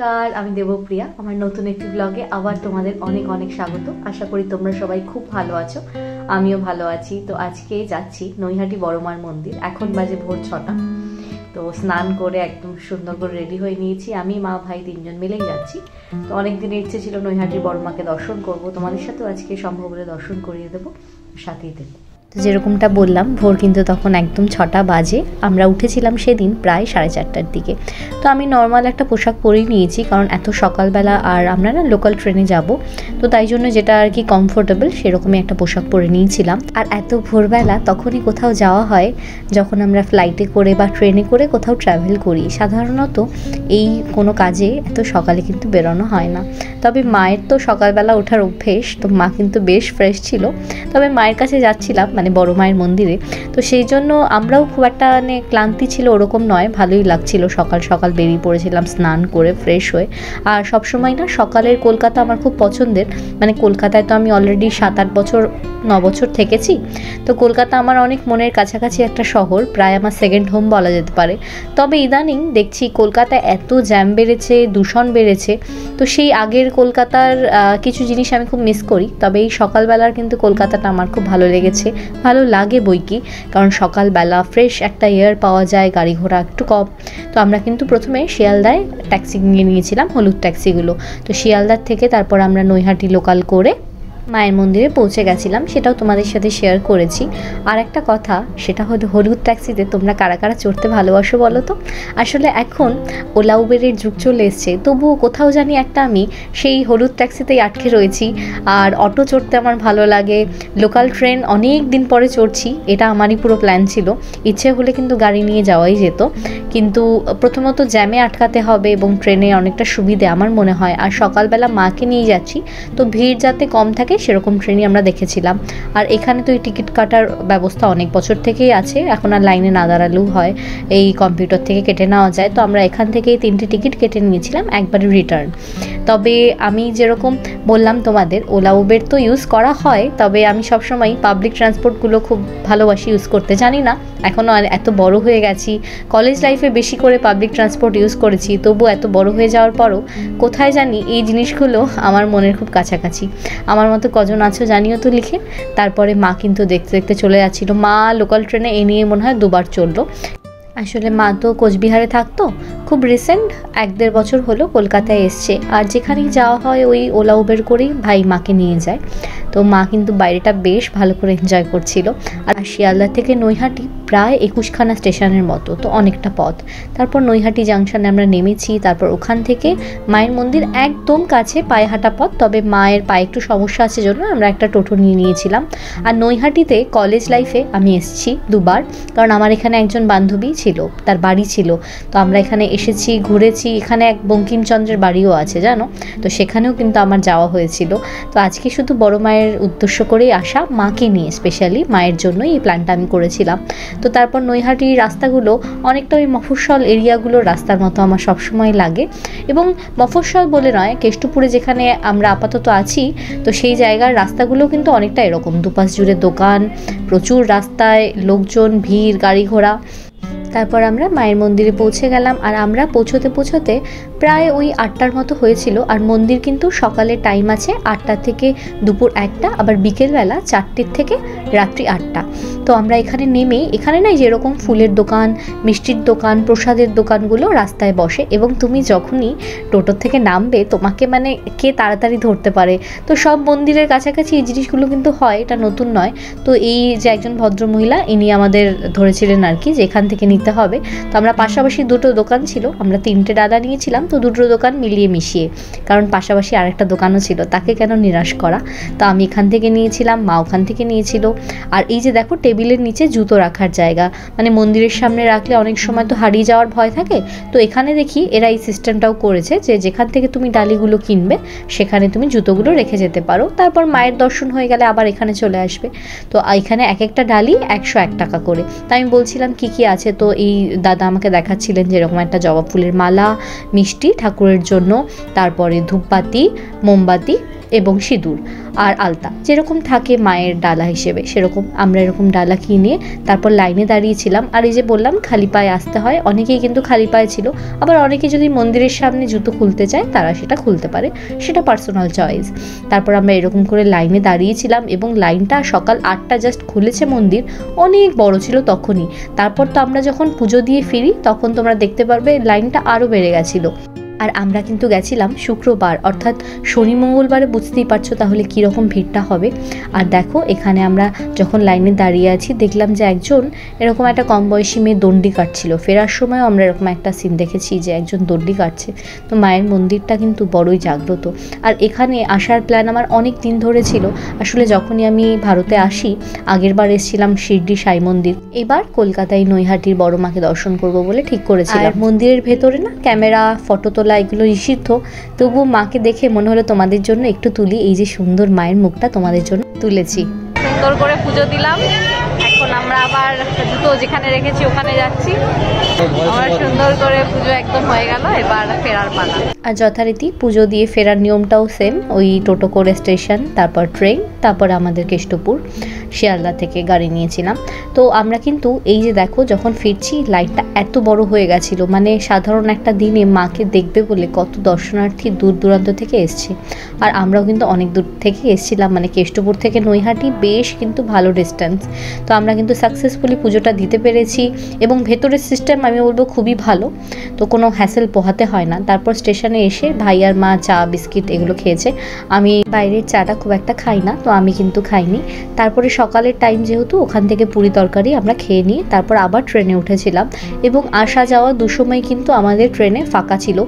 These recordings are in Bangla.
নমস্কার, আমি দেবপ্রিয়া। আমার নতুন একটি ব্লগে আবার তোমাদের অনেক অনেক স্বাগত। আশা করি তোমরা সবাই খুব ভালো আছো, আমিও ভালো আছি। তো আজকে যাচ্ছি নৈহাটি বড়মার মন্দির। এখন বাজে ভোর 6টা। তো স্নান করে একদম সুন্দর করে রেডি হয়ে নিয়েছি। আমি, মা, ভাই তিনজন মিলেই যাচ্ছি। তো অনেক দিনের ইচ্ছে ছিল নৈহাটির বড়মাকে দর্শন করব। তোমাদের সাথেও আজকে সম্ভব হলে দর্শন করিয়ে দেবো, সাথেই দেবো। তো যেরকমটা বললাম, ভোর কিন্তু তখন একদম 6টা বাজে। আমরা উঠেছিলাম সেদিন প্রায় 4:30টার দিকে। তো আমি নর্মাল একটা পোশাক পরেই নিয়েছি, কারণ এত সকালবেলা আর আমরা না লোকাল ট্রেনে যাব, তো তাই জন্য যেটা আর কি কমফোর্টেবল সেরকমই একটা পোশাক পরে নিয়েছিলাম। আর এত ভোরবেলা তখনই কোথাও যাওয়া হয় যখন আমরা ফ্লাইটে করে বা ট্রেনে করে কোথাও ট্রাভেল করি। সাধারণত এই কোনো কাজে এত সকালে কিন্তু বেরোনো হয় না। তবে মায়ের তো সকালবেলা ওঠার অভ্যেস, তো মা কিন্তু বেশ ফ্রেশ ছিল। তবে মায়ের কাছে যাচ্ছিলাম, মানে বড় মায়ের মন্দিরে, তো সেই জন্য আমরাও খুব একটা মানে ক্লান্তি ছিল ওরকম নয়, ভালোই লাগছিল। সকাল সকাল বেরিয়ে পড়েছিলাম স্নান করে ফ্রেশ হয়ে। আর সবসময় না সকালের কলকাতা আমার খুব পছন্দের। মানে কলকাতায় তো আমি অলরেডি 7-8 বছর 9 বছর থেকেছি। তো কলকাতা আমার অনেক মনের কাছাকাছি একটা শহর, প্রায় আমার সেকেন্ড হোম বলা যেতে পারে। তবে ইদানিং দেখছি কলকাতায় এত জ্যাম বেড়েছে, দূষণ বেড়েছে। তো সেই আগের কলকাতার কিছু জিনিস আমি খুব মিস করি। তবে এই সকালবেলার কিন্তু কলকাতাটা আমার খুব ভালো লেগেছে, ভালো লাগে বই কি, কারণ সকালবেলা ফ্রেশ একটা এয়ার পাওয়া যায়, গাড়ি ঘোড়া একটু কম। তো আমরা কিন্তু প্রথমে শিয়ালদায় ট্যাক্সি নিয়ে নিয়েছিলাম, হলুদ ট্যাক্সিগুলো। তো শিয়ালদার থেকে তারপর আমরা নৈহাটি লোকাল করে মায়ের মন্দিরে পৌঁছে গেছিলাম, সেটাও তোমাদের সাথে শেয়ার করেছি। আর একটা কথা, সেটা হলো হলুদ ট্যাক্সিতে তোমরা কারা কারা চড়তে ভালোবাসো বলো তো। আসলে এখন ওলা উবেরের যুগ চলে এসছে, তবুও কোথাও জানি একটা আমি সেই হলুদ ট্যাক্সিতেই আটকে রয়েছি। আর অটো চড়তে আমার ভালো লাগে। লোকাল ট্রেন অনেক দিন পরে চড়ছি, এটা আমারই পুরো প্ল্যান ছিল। ইচ্ছে হলে কিন্তু গাড়ি নিয়ে যাওয়াই যেত, কিন্তু প্রথমত জ্যামে আটকাতে হবে এবং ট্রেনে অনেকটা সুবিধে আমার মনে হয়। আর সকালবেলা মাকে নিয়ে যাচ্ছি, তো ভিড় যাতে কম থাকে সেরকম ট্রেনই আমরা দেখেছিলাম। আর এখানে তো এই টিকিট কাটার ব্যবস্থা অনেক বছর থেকেই আছে, এখন আর লাইনে না দাঁড়ালেও হয়, এই কম্পিউটার থেকে কেটে নেওয়া যায়। তো আমরা এখান থেকেই 3টে টিকিট কেটে নিয়েছিলাম, একবারে রিটার্ন। তবে আমি যেরকম বললাম তোমাদের, ওলা উবের তো ইউজ করা হয়, তবে আমি সবসময় পাবলিক ট্রান্সপোর্টগুলো খুব ভালোবাসি ইউজ করতে। জানি না, এখনও এত বড় হয়ে গেছি, কলেজ লাইফে বেশি করে পাবলিক ট্রান্সপোর্ট ইউজ করেছি, তবু এত বড় হয়ে যাওয়ার পরও কোথায় জানি এই জিনিসগুলো আমার মনের খুব কাছাকাছি। আমার মতো কজন আছো জানিও তো লিখে। তারপরে মা কিন্তু দেখতে দেখতে চলে যাচ্ছিল। মা লোকাল ট্রেনে এ নিয়ে মনে হয় 2বার চললো। আসলে মা তো কোচবিহারে থাকতো, খুব রিসেন্ট 1-1.5 বছর হলো কলকাতায় এসছে। আর যেখানেই যাওয়া হয় ওই ওলা উবের করেই ভাই মাকে নিয়ে যায়। তো মা কিন্তু বাইরেটা বেশ ভালো করে এনজয় করছিল। আর শিয়ালদা থেকে নৈহাটি প্রায় 21খানা স্টেশনের মতো, তো অনেকটা পথ। তারপর নৈহাটি জাংশনে আমরা নেমেছি। তারপর ওখান থেকে মায়ের মন্দির একদম কাছে, পায়ে হাঁটা পথ। তবে মায়ের পায়ে একটু সমস্যা আছে জন্য আমরা একটা টোটো নিয়ে নিয়েছিলাম। আর নৈহাটিতে কলেজ লাইফে আমি এসেছি 2বার, কারণ আমার এখানে একজন বান্ধবী ছিল, তার বাড়ি ছিল। তো আমরা এখানে এসেছি, ঘুরেছি। এখানে এক বঙ্কিমচন্দ্রের বাড়িও আছে জানো, তো সেখানেও কিন্তু আমার যাওয়া হয়েছিল। তো আজকে শুধু বড় মায়ের উদ্দেশ্য করেই আসা, মাকে নিয়ে স্পেশালি মায়ের জন্যই এই প্ল্যানটা আমি করেছিলাম। তো তারপর নৈহাটির রাস্তাগুলো অনেকটা ওই মফস্বল এরিয়াগুলোর রাস্তার মতো আমার সবসময় লাগে। এবং মফস্বল বলে নয়, কেষ্টপুরে যেখানে আমরা আপাতত আছি, তো সেই জায়গার রাস্তাগুলো কিন্তু অনেকটা এরকম, দুপাশ জুড়ে দোকান, প্রচুর রাস্তায় লোকজন, ভিড়, গাড়ি ঘোড়া। তারপর আমরা মায়ের মন্দিরে পৌঁছে গেলাম। আর আমরা পৌঁছতে প্রায় ওই 8টার মতো হয়েছিল। আর মন্দির কিন্তু সকালে টাইম আছে 8টা থেকে দুপুর 1টা, আবার বিকেলবেলা 4টের থেকে রাত্রি 8টা। তো আমরা এখানে নেমে, এখানে না যেরকম ফুলের দোকান, মিষ্টির দোকান, প্রসাদের দোকানগুলো রাস্তায় বসে, এবং তুমি যখনই টোটোর থেকে নামবে তোমাকে মানে কে তাড়াতাড়ি ধরতে পারে। তো সব মন্দিরের কাছাকাছি এই জিনিসগুলো কিন্তু হয়, এটা নতুন নয়। তো এই যে একজন ভদ্রমহিলা, ইনি আমাদের ধরেছিলেন আর কি, যে এখান থেকে নিতে হবে। তো আমরা পাশাপাশি 2টো দোকান ছিল, আমরা 3টে ডালা নিয়েছিলাম, তো 2টো দোকান মিলিয়ে মিশিয়ে, কারণ পাশাপাশি আরেকটা দোকানও ছিল, তাকে কেন নিরাশ করা। তো আমি এখান থেকে নিয়েছিলাম, মা ওখান থেকে নিয়েছিল। আর এই যে দেখো টেবিলের নিচে জুতো রাখার জায়গা, মানে মন্দিরের সামনে রাখলে অনেক সময় তো হারিয়ে যাওয়ার ভয় থাকে। তো এখানে দেখি এরা এই সিস্টেমটাও করেছে যে যেখান থেকে তুমি ডালিগুলো কিনবে সেখানে তুমি জুতোগুলো রেখে যেতে পারো। তারপর মায়ের দর্শন হয়ে গেলে আবার এখানে চলে আসবে। তো এখানে এক একটা ডালি 101 টাকা করে। তাই আমি বলছিলাম কি কি আছে, তো এই দাদা আমাকে দেখাচ্ছিলেন যেরকম একটা জবা ফুলের মালা, মিষ্টি ঠাকুরের জন্য, তারপরে ধূপবাতি, মোমবাতি, এবং সিঁদুর আর আলতা যেরকম থাকে মায়ের ডালা হিসেবে, সেরকম আমরা এরকম ডালা কিনে তারপর লাইনে দাঁড়িয়েছিলাম। আর এই যে বললাম খালি পায়ে আসতে হয়, অনেকেই কিন্তু খালি পায়ে ছিল, আবার অনেকে যদি মন্দিরের সামনে জুতো খুলতে চায় তারা সেটা খুলতে পারে, সেটা পার্সোনাল চয়েস। তারপর আমরা এরকম করে লাইনে দাঁড়িয়েছিলাম এবং লাইনটা সকাল 8টা জাস্ট খুলেছে মন্দির, অনেক বড় ছিল তখনই। তারপর তো আমরা যখন পুজো দিয়ে ফিরি তখন তোমরা দেখতে পারবে লাইনটা আরও বেড়ে গেছিলো। আর আমরা কিন্তু গেছিলাম শুক্রবার, অর্থাৎ শনি মঙ্গলবারে, বুঝতেই পারছো তাহলে কীরকম ভিড়টা হবে। আর দেখো এখানে আমরা যখন লাইনে দাঁড়িয়ে আছি দেখলাম যে একজন এরকম একটা কম বয়সী মেয়ে দণ্ডি কাটছিল। ফেরার সময়ও আমরা এরকম একটা সিন দেখেছি যে একজন দণ্ডি কাটছে। তো মায়ের মন্দিরটা কিন্তু বড়ই জাগ্রত। আর এখানে আসার প্ল্যান আমার অনেক দিন ধরে ছিল। আসলে যখনই আমি ভারতে আসি, আগের বার এসেছিলাম শিরডি সাই মন্দির, এবার কলকাতায় নৈহাটির বড় মাকে দর্শন করব বলে ঠিক করেছিলাম। মন্দিরের ভেতরে না ক্যামেরা, ফটো তোলা এগুলো নিষিদ্ধ, তবুও মাকে দেখে মনে হলো তোমাদের জন্য একটু তুলি। এই যে সুন্দর মায়ের মুখটা তোমাদের জন্য তুলেছি। সুন্দর করে পুজো দিলাম, এখন আমরা আবার জুতো যেখানে রেখেছি ওখানে যাচ্ছি। আমার সুন্দর করে পুজো একদম হয়ে গেল, এবার ফেরার পালা। আর যথারীতি পুজো দিয়ে ফেরার নিয়মটাও সেম, ওই টোটো করে স্টেশন, তারপর ট্রেন, তারপর আমাদের কেষ্টপুর, শিয়ালদা থেকে গাড়ি নিয়েছিলাম। তো আমরা কিন্তু এই যে দেখো যখন ফিরছি লাইনটা এত বড় হয়ে গেছিলো, মানে সাধারণ একটা দিনে মাকে দেখবে বলে কত দর্শনার্থী দূর দূরান্ত থেকে এসছে। আর আমরাও কিন্তু অনেক দূর থেকে এসেছিলাম, মানে কেষ্টপুর থেকে নৈহাটি বেশ কিন্তু ভালো ডিস্টেন্স। তো আমরা কিন্তু সাকসেসফুলি পুজোটা দিতে পেরেছি এবং ভেতরের সিস্টেম আমি বলবো খুবই ভালো, তো কোনো হ্যাসেল পোহাতে হয় না। তারপর স্টেশনে এসে ভাই আর মা চা বিস্কিট এগুলো খেয়েছে, আমি বাইরের চাটা খুব একটা খাই না, তো আমি কিন্তু খাইনি। তারপরে সকালের টাইম যেহেতু, ওখান থেকে পুরি তরকারি আমরা খেয়ে নিই, তারপর আবার ট্রেনে উঠেছিলাম এবং আসা যাওয়া দুসময় কিন্তু আমাদের ট্রেনে ফাঁকা ছিল।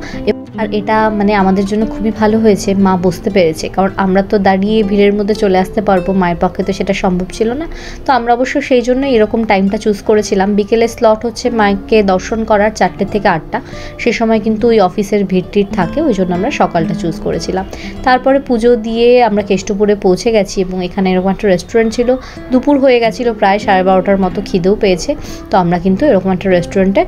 আর এটা মানে আমাদের জন্য খুবই ভালো হয়েছে, মা বুঝতে পেরেছে, কারণ আমরা তো দাঁড়িয়ে ভিড়ের মধ্যে চলে আসতে পারবো, মায়ের পক্ষে তো সেটা সম্ভব ছিল না। তো আমরা অবশ্য সেই জন্য এরকম টাইমটা চুজ করেছিলাম। বিকেলের স্লট হচ্ছে মাকে দর্শন করার 4টে থেকে 8টা, সে সময় কিন্তু ওই অফিসের ভিড় টিড় থাকে, ওই জন্য আমরা সকালটা চুজ করেছিলাম। তারপরে পুজো দিয়ে আমরা কেষ্টপুরে পৌঁছে গেছি এবং এখানে এরকম একটা রেস্টুরেন্ট ছিল। দুপুর হয়ে গেছিলো প্রায় 12:30টার মতো, খিদেও পেয়েছে, তো আমরা কিন্তু এরকম একটা রেস্টুরেন্টে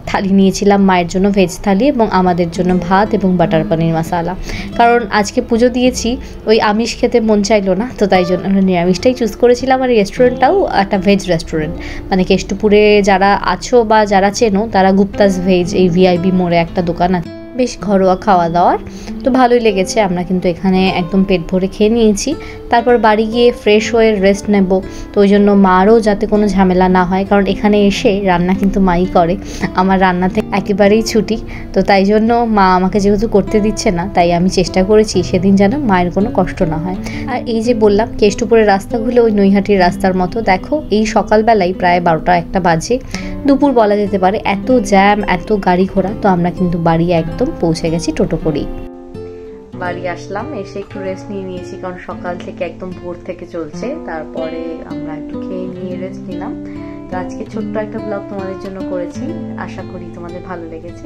থালি নিয়েছিলাম, মায়ের জন্য ভেজ থালি এবং আমাদের জন্য ভাত এবং বাটার পনির মশালা। কারণ আজকে পুজো দিয়েছি, ওই আমিষ খেতে মন চাইলো না, তো তাই জন্য আমরা নিরামিষটাই চুজ করেছিলাম। আর রেস্টুরেন্টটাও একটা ভেজ রেস্টুরেন্ট, মানে কেষ্টপুরে যারা আছো বা যারা চেনো তারা গুপ্তাস ভেজ, এই ভিআইপি মোড়ে একটা দোকান আছে, বেশ ঘরোয়া খাওয়া দাওয়ার, তো ভালোই লেগেছে। আমরা কিন্তু এখানে একদম পেট ভরে খেয়ে নিয়েছি। তারপর বাড়ি গিয়ে ফ্রেশ হয়ে রেস্ট নেব, তো ওই জন্য মারও যাতে কোনো ঝামেলা না হয়, কারণ এখানে এসে রান্না কিন্তু মাই করে, আমার রান্না থেকে একেবারেই ছুটি। তো তাই জন্য মা আমাকে যেহেতু করতে দিচ্ছে না, তাই আমি চেষ্টা করেছি সেদিন যেন মায়ের কোনো কষ্ট না হয়। আর এই যে বললাম কেষ্টপুরের রাস্তাগুলো ওই নৈহাটির রাস্তার মতো, দেখো এই সকালবেলায় প্রায় 12টা-1টা বাজে, দুপুর বলা যেতে পারে, এত জ্যাম, এত গাড়ি ঘোড়া। তো আমরা কিন্তু বাড়ি একদম পৌঁছে গেছি টোটো করেই। বাড়ি আসলাম, এসে একটু রেস্ট নিয়েছি, কারণ সকাল থেকে একদম ভোর থেকে চলছে। তারপরে আমরা একটু খেয়ে নিয়ে রেস্ট নিলাম। তো আজকে ছোট্ট একটা ব্লগ তোমাদের জন্য করেছি, আশা করি তোমাদের ভালো লেগেছে।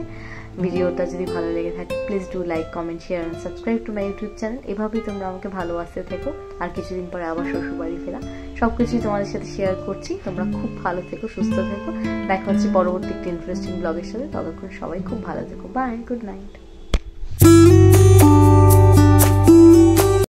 ভিডিওটা যদি ভালো লেগে থাকে please do like, comment, share and subscribe to my YouTube channel. এভাবেই তোমরা আমাকে ভালোবাসতে থেকো। আর কিছুদিন পরে আবার শ্বশুরবাড়ি ফেরা, সবকিছুই তোমাদের সাথে শেয়ার করছি। তোমরা খুব ভালো থেকো, সুস্থ থেকো। দেখা হচ্ছে পরবর্তী একটা ইন্টারেস্টিং ব্লগের সাথে। ততক্ষণ সবাই খুব ভালো থেকো। Bye, good night.